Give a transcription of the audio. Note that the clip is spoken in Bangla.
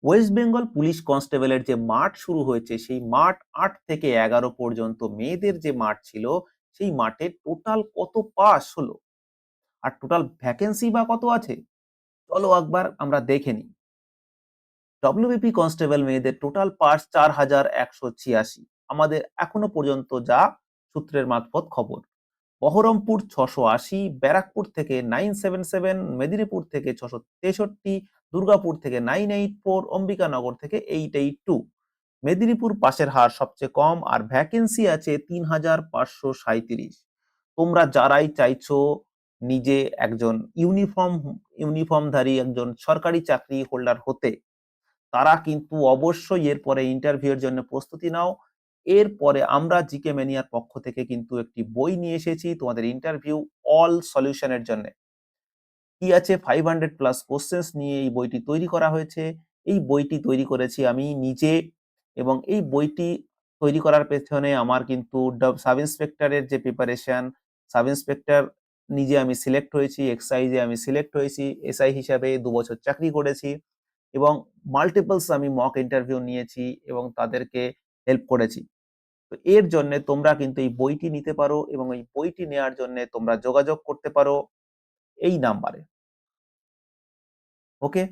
ওয়েস্ট বেঙ্গল পুলিশ কনস্টেবলের যে মাঠ শুরু হয়েছে সেই মাঠ ৮ থেকে ১১ পর্যন্ত মেয়েদের যে মাঠ ছিল সেই মাঠে টোটাল কত পাস হলো আর টোটাল ভ্যাকেন্সি বা কত আছে, চলো একবার আমরা দেখে নিই। ডব্লিউবিপি কনস্টেবল মেয়েদের টোটাল পাস ৪,১৮৬ আমাদের এখনো পর্যন্ত যা সূত্রের মারফত খবর। বহরমপুর ৬৮০, ব্যারাকপুর থেকে 977, মেদিনীপুর থেকে ৬৬৩, দুর্গাপুর থেকে 984, অম্বিকানগর থেকে 882। মেদিনীপুর পাশের হার সবচেয়ে কম আর ভ্যাকেন্সি আছে ৩,৫৩৭। তোমরা যারাই চাইছো নিজে একজন ইউনিফর্মধারী একজন সরকারি চাকরি হোল্ডার হতে, তারা কিন্তু অবশ্যই এরপরে ইন্টারভিউয়ের জন্য প্রস্তুতি নাও। এরপরে আমরা জিকে ম্যানিয়ার পক্ষ থেকে কিন্তু একটি বই নিয়ে এসেছি তোমাদের ইন্টারভিউ অল সলিউশনের জন্য। কি আছে 500 প্লাস কোশ্চেন্স নিয়ে এই বইটি তৈরি করা হয়েছে। এই বইটি তৈরি করেছি আমি নিজে এবং এই বইটি তৈরি করার পেছনে আমার কিন্তু সাব ইন্সপেক্টরের যে প্রিপারেশন, সাব ইন্সপেক্টর নিজে আমি সিলেক্ট হয়েছি, এক্সাইজে আমি সিলেক্ট হয়েছি, এসআই হিসাবে ২ বছর চাকরি করেছি এবং মাল্টিপলস আমি মক ইন্টারভিউ নিয়েছি এবং তাদেরকে হেল্প করেছি। তো এর জন্য তোমরা কিন্তু এই বইটি নিতে পারো এবং এই বইটি নেওয়ার জন্য তোমরা যোগাযোগ করতে পারো এই নাম্বারে। ওকে।